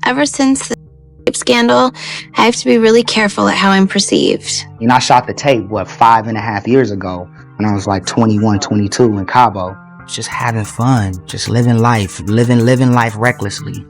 Ever since the scandal, I have to be really careful at how I'm perceived. You know, I shot the tape, 5.5 years ago when I was like 21, 22 in Cabo. Just having fun, just living life recklessly.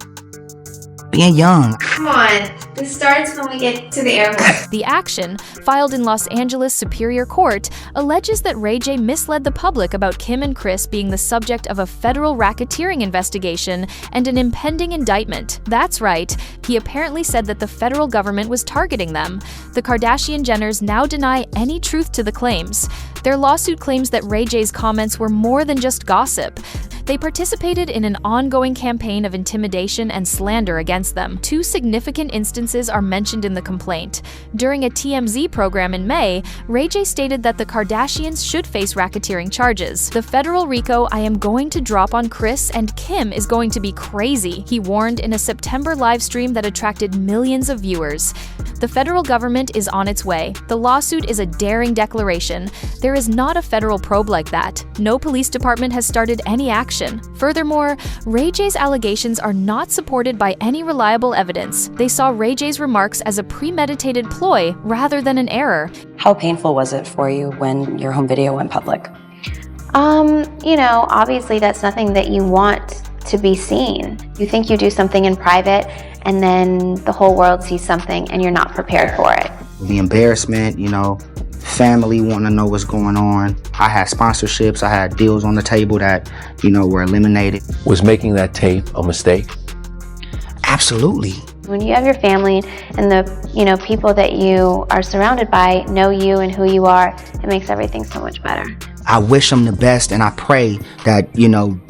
Being young. Come on, this starts when we get to the airport. The action, filed in Los Angeles Superior Court, alleges that Ray J misled the public about Kim and Kris being the subject of a federal racketeering investigation and an impending indictment. That's right, he apparently said that the federal government was targeting them. The Kardashian-Jenners now deny any truth to the claims. Their lawsuit claims that Ray J's comments were more than just gossip. They participated in an ongoing campaign of intimidation and slander against them. Two significant instances are mentioned in the complaint. During a TMZ program in May, Ray J stated that the Kardashians should face racketeering charges. The federal RICO I am going to drop on Kris and Kim is going to be crazy, he warned in a September live stream that attracted millions of viewers. The federal government is on its way. The lawsuit is a daring declaration. There is not a federal probe like that. No police department has started any action. Furthermore, Ray J's allegations are not supported by any reliable evidence. They saw Ray J's remarks as a premeditated ploy rather than an error. How painful was it for you when your home video went public? Obviously that's nothing that you want to be seen. You think you do something in private and then the whole world sees something and you're not prepared for it. The embarrassment, family wanting to know what's going on. I had sponsorships, I had deals on the table that, were eliminated. Was making that tape a mistake? Absolutely. When you have your family and the people that you are surrounded by know you and who you are, it makes everything so much better. I wish them the best and I pray that,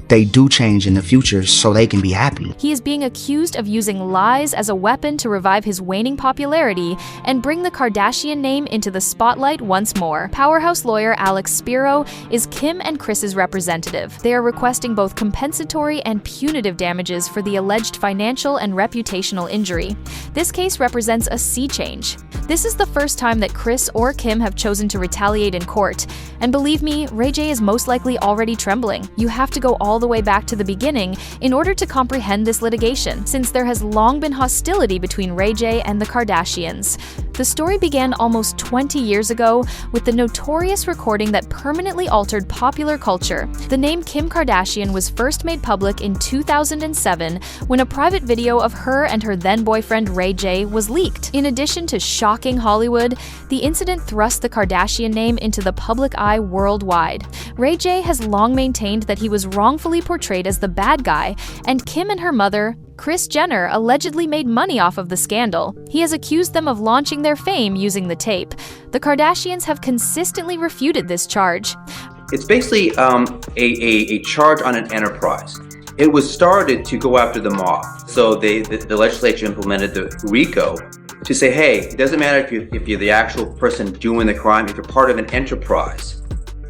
they do change in the future so they can be happy. He is being accused of using lies as a weapon to revive his waning popularity and bring the Kardashian name into the spotlight once more. Powerhouse lawyer Alex Spiro is Kim and Kris's representative. They are requesting both compensatory and punitive damages for the alleged financial and reputational injury. This case represents a sea change. This is the first time that Kris or Kim have chosen to retaliate in court. And believe me, Ray J is most likely already trembling. You have to go all the way back to the beginning in order to comprehend this litigation, since there has long been hostility between Ray J and the Kardashians. The story began almost 20 years ago with the notorious recording that permanently altered popular culture. The name Kim Kardashian was first made public in 2007 when a private video of her and her then-boyfriend Ray J was leaked. In addition to shocking Hollywood, the incident thrust the Kardashian name into the public eye worldwide. Ray J has long maintained that he was wrongfully portrayed as the bad guy, and Kim and her mother, Kris Jenner, allegedly made money off of the scandal. He has accused them of launching their fame using the tape. The Kardashians have consistently refuted this charge. It's basically a charge on an enterprise. It was started to go after the mob. So the legislature implemented the RICO to say, hey, it doesn't matter if you're the actual person doing the crime, if you're part of an enterprise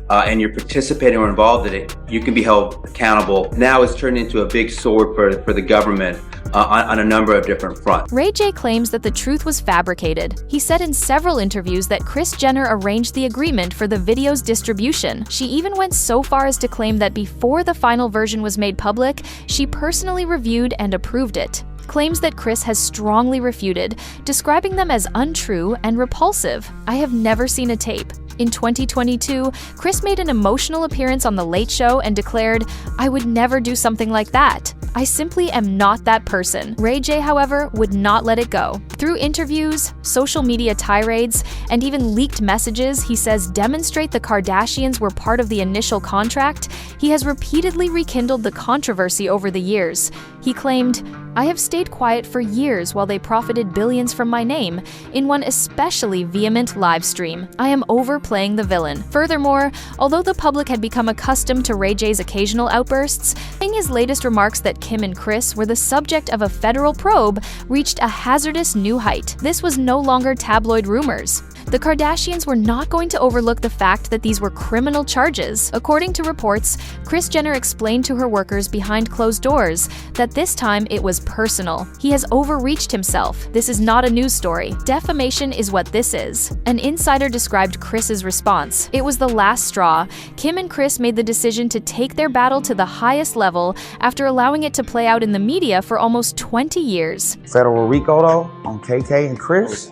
and you're participating or involved in it, you can be held accountable. Now it's turned into a big sword for the government on a number of different fronts. Ray J claims that the truth was fabricated. He said in several interviews that Kris Jenner arranged the agreement for the video's distribution. She even went so far as to claim that before the final version was made public, she personally reviewed and approved it. Claims that Kris has strongly refuted, describing them as untrue and repulsive. I have never seen a tape. In 2022, Kris made an emotional appearance on The Late Show and declared, "I would never do something like that. I simply am not that person." Ray J, however, would not let it go. Through interviews, social media tirades, and even leaked messages he says demonstrate the Kardashians were part of the initial contract, he has repeatedly rekindled the controversy over the years. He claimed, "I have stayed quiet for years while they profited billions from my name, in one especially vehement live stream. I am overplaying the villain." Furthermore, although the public had become accustomed to Ray J's occasional outbursts, his latest remarks that Kim and Kris were the subject of a federal probe reached a hazardous new height. This was no longer tabloid rumors. the Kardashians were not going to overlook the fact that these were criminal charges. According to reports, Kris Jenner explained to her workers behind closed doors that this time it was personal. He has overreached himself. This is not a news story. Defamation is what this is. An insider described Kris's response. It was the last straw. Kim and Kris made the decision to take their battle to the highest level after allowing it to play out in the media for almost 20 years. Federal RICO though, on KK and Kris.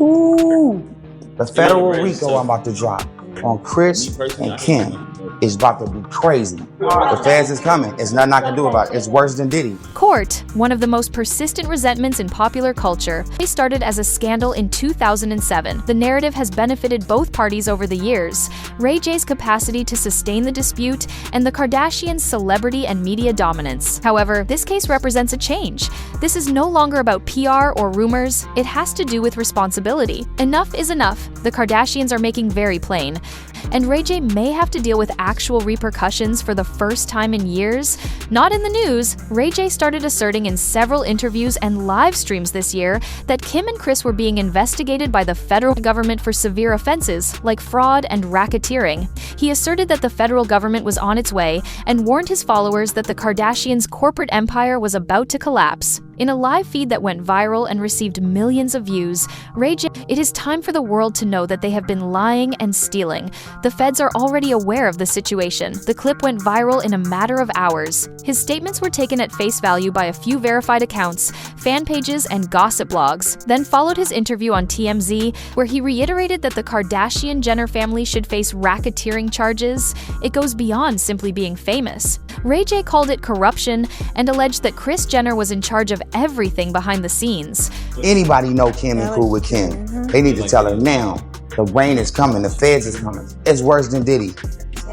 Ooh, the federal RICO I'm about to drop on Kris and Kim is about to be crazy. The feds is coming. It's nothing I can do about it. It's worse than Diddy. Court, one of the most persistent resentments in popular culture, started as a scandal in 2007. The narrative has benefited both parties over the years. Ray J's capacity to sustain the dispute and the Kardashians' celebrity and media dominance. However, this case represents a change. This is no longer about PR or rumors. It has to do with responsibility. Enough is enough. The Kardashians are making very plain. And Ray J may have to deal with actual repercussions for the first time in years. Not in the news, Ray J started asserting in several interviews and live streams this year that Kim and Kris were being investigated by the federal government for severe offenses like fraud and racketeering. He asserted that the federal government was on its way and warned his followers that the Kardashians' corporate empire was about to collapse. In a live feed that went viral and received millions of views, Ray J, "It is time for the world to know that they have been lying and stealing. The feds are already aware of the situation." The clip went viral in a matter of hours. His statements were taken at face value by a few verified accounts, fan pages, and gossip blogs. Then followed his interview on TMZ, where he reiterated that the Kardashian-Jenner family should face racketeering charges. It goes beyond simply being famous. Ray J called it corruption and alleged that Kris Jenner was in charge of everything behind the scenes. Anybody know Kim and cool with Kim? They need to tell her now. The rain is coming. The feds is coming. It's worse than Diddy.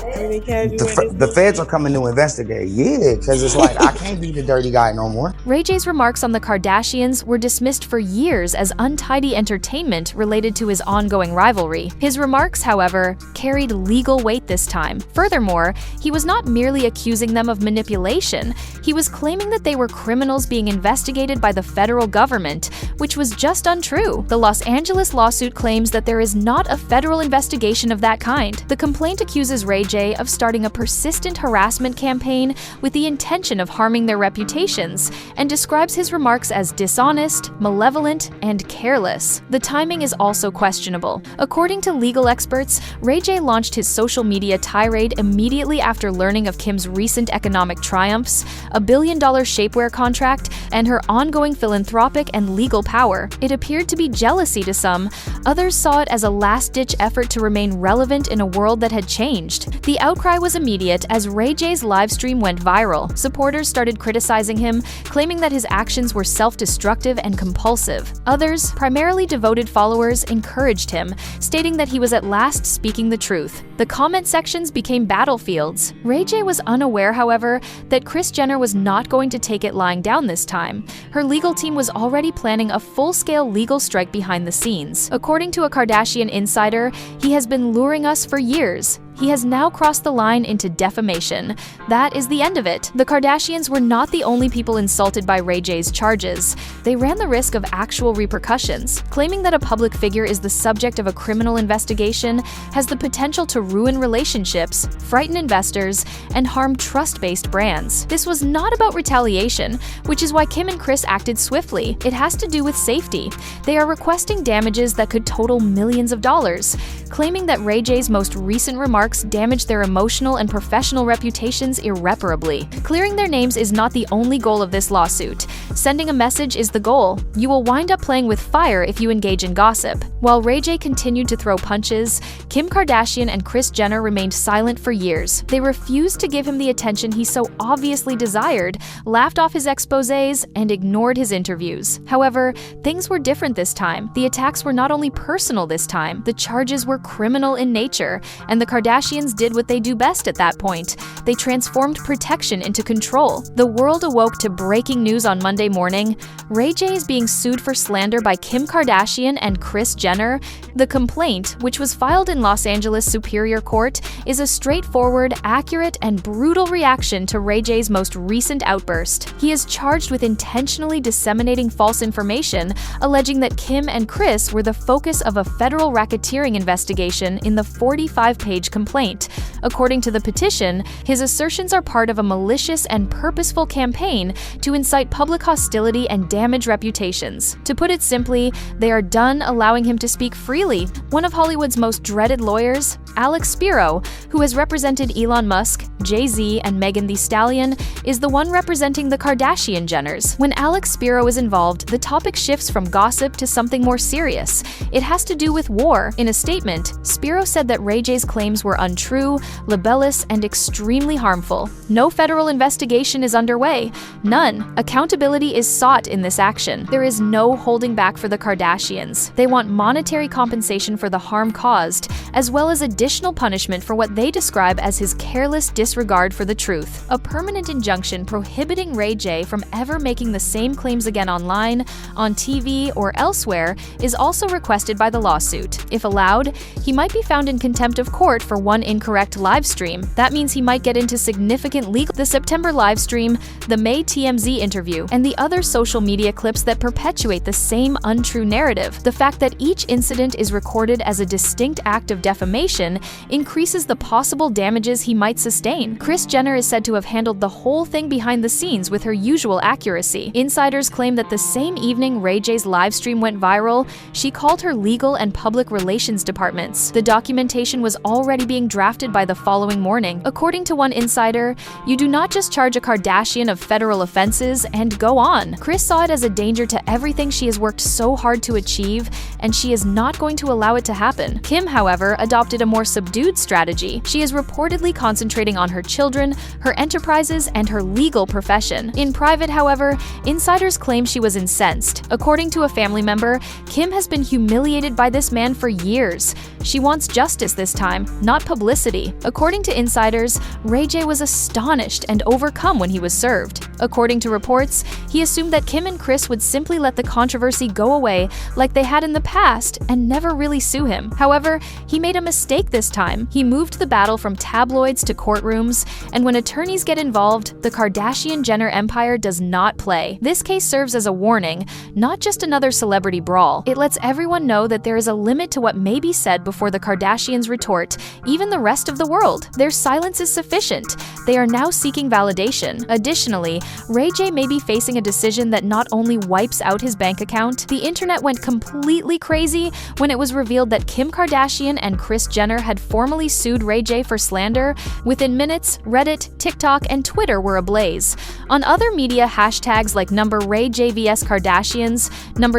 The feds are coming to investigate. Yeah, because it's like, I can't be the dirty guy no more. Ray J's remarks on the Kardashians were dismissed for years as untidy entertainment related to his ongoing rivalry. His remarks, however, carried legal weight this time. Furthermore, he was not merely accusing them of manipulation. He was claiming that they were criminals being investigated by the federal government, which was just untrue. The Los Angeles lawsuit claims that there is not a federal investigation of that kind. The complaint accuses Ray J of starting a persistent harassment campaign with the intention of harming their reputations, and describes his remarks as dishonest, malevolent, and careless. The timing is also questionable. According to legal experts, Ray J launched his social media tirade immediately after learning of Kim's recent economic triumphs, a $1 billion shapewear contract, and her ongoing philanthropic and legal power. It appeared to be jealousy to some. Others saw it as a last-ditch effort to remain relevant in a world that had changed. The outcry was immediate as Ray J's live stream went viral. Supporters started criticizing him, claiming that his actions were self-destructive and compulsive. Others, primarily devoted followers, encouraged him, stating that he was at last speaking the truth. The comment sections became battlefields. Ray J was unaware, however, that Kris Jenner was not going to take it lying down this time. Her legal team was already planning a full-scale legal strike behind the scenes. According to a Kardashian insider, he has been luring us for years. He has now crossed the line into defamation. That is the end of it. The Kardashians were not the only people insulted by Ray J's charges. They ran the risk of actual repercussions. Claiming that a public figure is the subject of a criminal investigation has the potential to ruin relationships, frighten investors, and harm trust-based brands. This was not about retaliation, which is why Kim and Kris acted swiftly. It has to do with safety. They are requesting damages that could total millions of dollars, claiming that Ray J's most recent remarks damaged their emotional and professional reputations irreparably. Clearing their names is not the only goal of this lawsuit. Sending a message is the goal. You will wind up playing with fire if you engage in gossip. While Ray J continued to throw punches, Kim Kardashian and Kris Jenner remained silent for years. They refused to give him the attention he so obviously desired, laughed off his exposés, and ignored his interviews. However, things were different this time. The attacks were not only personal this time, the charges were criminal in nature, and the Kardashians Kardashians did what they do best at that point. They transformed protection into control. The world awoke to breaking news on Monday morning. Ray J is being sued for slander by Kim Kardashian and Kris Jenner. The complaint, which was filed in Los Angeles Superior Court, is a straightforward, accurate, and brutal reaction to Ray J's most recent outburst. He is charged with intentionally disseminating false information, alleging that Kim and Kris were the focus of a federal racketeering investigation in the 45-page complaint. According to the petition, his assertions are part of a malicious and purposeful campaign to incite public hostility and damage reputations. To put it simply, they are done allowing him to speak freely. One of Hollywood's most dreaded lawyers, Alex Spiro, who has represented Elon Musk, Jay-Z, and Megan Thee Stallion, is the one representing the Kardashian Jenners. When Alex Spiro is involved, the topic shifts from gossip to something more serious. It has to do with war. In a statement, Spiro said that Ray J's claims were untrue, libellous, and extremely harmful. No federal investigation is underway. None. Accountability is sought in this action. There is no holding back for the Kardashians. They want monetary compensation for the harm caused, as well as additional punishment for what they describe as his careless disregard for the truth. A permanent injunction prohibiting Ray J from ever making the same claims again online, on TV, or elsewhere is also requested by the lawsuit. If allowed, he might be found in contempt of court for one incorrect live stream. That means he might get into significant legal. The September live stream, the May TMZ interview, and the other social media clips that perpetuate the same untrue narrative. The fact that each incident is recorded as a distinct act of defamation increases the possible damages he might sustain. Kris Jenner is said to have handled the whole thing behind the scenes with her usual accuracy. Insiders claim that the same evening Ray J's live stream went viral, she called her legal and public relations departments. The documentation was already being drafted by the following morning. According to one insider, you do not just charge a Kardashian of federal offenses and go on. Kris saw it as a danger to everything she has worked so hard to achieve, and she is not going to allow it to happen. Kim, however, adopted a more subdued strategy. She is reportedly concentrating on her children, her enterprises, and her legal profession. In private, however, insiders claim she was incensed. According to a family member, Kim has been humiliated by this man for years. She wants justice this time, not publicity. According to insiders, Ray J was astonished and overcome when he was served. According to reports, he assumed that Kim and Kris would simply let the controversy go away like they had in the past and never really sue him. However, he made a mistake this time. He moved the battle from tabloids to courtrooms, and when attorneys get involved, the Kardashian-Jenner empire does not play. This case serves as a warning, not just another celebrity brawl. It lets everyone know that there is a limit to what may be said before the Kardashians retort, even the rest of the world. Their silence is sufficient. They are now seeking validation. Additionally, Ray J may be facing a decision that not only wipes out his bank account. The internet went completely crazy when it was revealed that Kim Kardashian and Kris Jenner had formally sued Ray J for slander. Within minutes, Reddit, TikTok, and Twitter were ablaze. On other media, hashtags like #RayJVS Kardashians,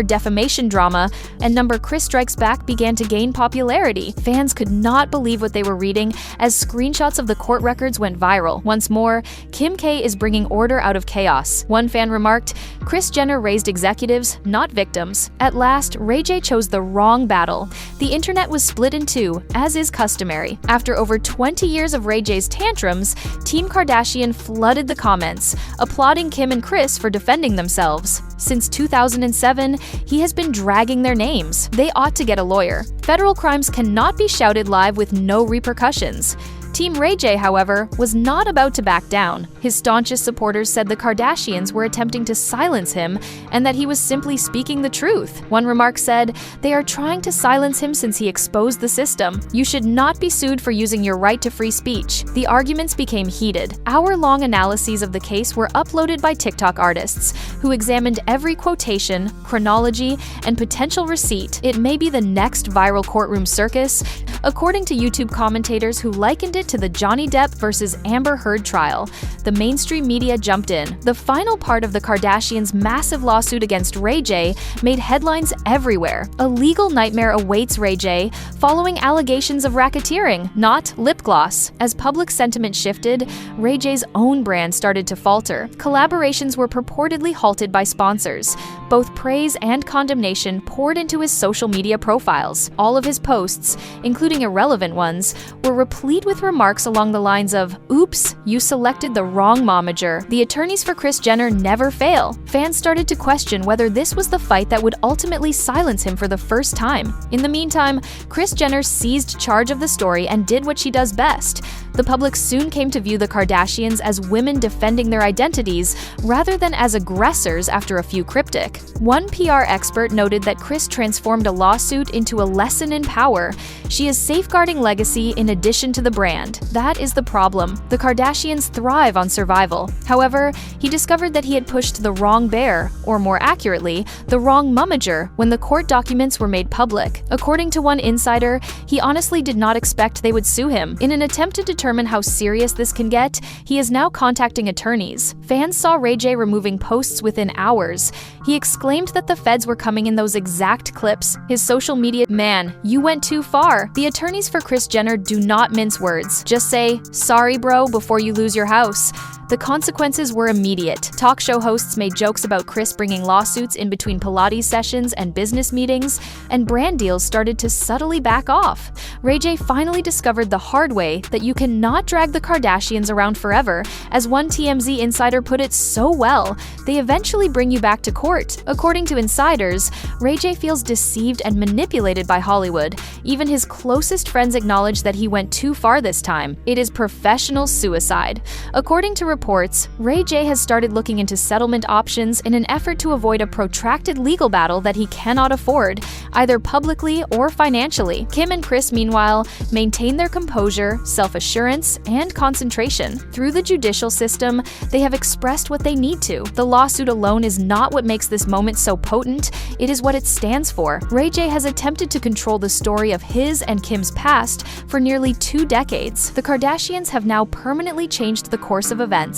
#defamation drama, and #Kris strikes back began to gain popularity. Fans could not believe what they were reading as screenshots of the court records went viral. Once more, Kim K is bringing order out of chaos. One fan remarked, "Kris Jenner raised executives, not victims." At last, Ray J chose the wrong battle. The internet was split in two, as is customary. After over 20 years of Ray J's tantrums, Team Kardashian flooded the comments, applauding Kim and Kris for defending themselves. Since 2007, he has been dragging their names. They ought to get a lawyer. Federal crimes cannot be shouted live with no repercussions. Team Ray J, however, was not about to back down. His staunchest supporters said the Kardashians were attempting to silence him and that he was simply speaking the truth. One remark said, "They are trying to silence him since he exposed the system. You should not be sued for using your right to free speech." The arguments became heated. Hour-long analyses of the case were uploaded by TikTok artists, who examined every quotation, chronology, and potential receipt. It may be the next viral courtroom circus, according to YouTube commentators who likened it to the Johnny Depp versus Amber Heard trial. The mainstream media jumped in. The final part of the Kardashians' massive lawsuit against Ray J made headlines everywhere. A legal nightmare awaits Ray J following allegations of racketeering, not lip gloss. As public sentiment shifted, Ray J's own brand started to falter. Collaborations were purportedly halted by sponsors. Both praise and condemnation poured into his social media profiles. All of his posts, including irrelevant ones, were replete with remarks along the lines of, "Oops, you selected the wrong momager." The attorneys for Kris Jenner never fail. Fans started to question whether this was the fight that would ultimately silence him for the first time. In the meantime, Kris Jenner seized charge of the story and did what she does best. The public soon came to view the Kardashians as women defending their identities rather than as aggressors after a few cryptic. One PR expert noted that Kris transformed a lawsuit into a lesson in power. She is safeguarding legacy in addition to the brand. That is the problem. The Kardashians thrive on survival. However, he discovered that he had pushed the wrong bear, or more accurately, the wrong momager, when the court documents were made public. According to one insider, he honestly did not expect they would sue him. In an attempt to determine how serious this can get, he is now contacting attorneys. Fans saw Ray J removing posts within hours. He exclaimed that the feds were coming in those exact clips. His social media, "Man, you went too far." The attorneys for Kris Jenner do not mince words. Just say, "Sorry, bro," before you lose your house. The consequences were immediate. Talk show hosts made jokes about Kris bringing lawsuits in between Pilates sessions and business meetings, and brand deals started to subtly back off. Ray J finally discovered the hard way that you cannot drag the Kardashians around forever. As one TMZ insider put it so well, they eventually bring you back to court. According to insiders, Ray J feels deceived and manipulated by Hollywood. Even his closest friends acknowledge that he went too far this time. It is professional suicide. According to reports, Ray J has started looking into settlement options in an effort to avoid a protracted legal battle that he cannot afford, either publicly or financially. Kim and Kris, meanwhile, maintain their composure, self-assurance, and concentration. Through the judicial system, they have expressed what they need to. The lawsuit alone is not what makes this moment so potent, it is what it stands for. Ray J has attempted to control the story of his and Kim's past for nearly 2 decades. The Kardashians have now permanently changed the course of events.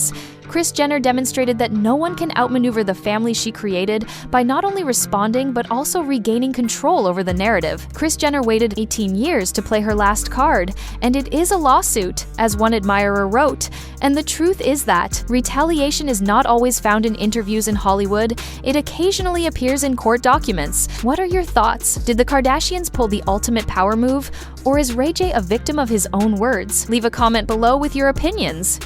Kris Jenner demonstrated that no one can outmaneuver the family she created by not only responding but also regaining control over the narrative. Kris Jenner waited 18 years to play her last card, and it is a lawsuit, as one admirer wrote. And the truth is that retaliation is not always found in interviews in Hollywood, it occasionally appears in court documents. What are your thoughts? Did the Kardashians pull the ultimate power move, or is Ray J a victim of his own words? Leave a comment below with your opinions.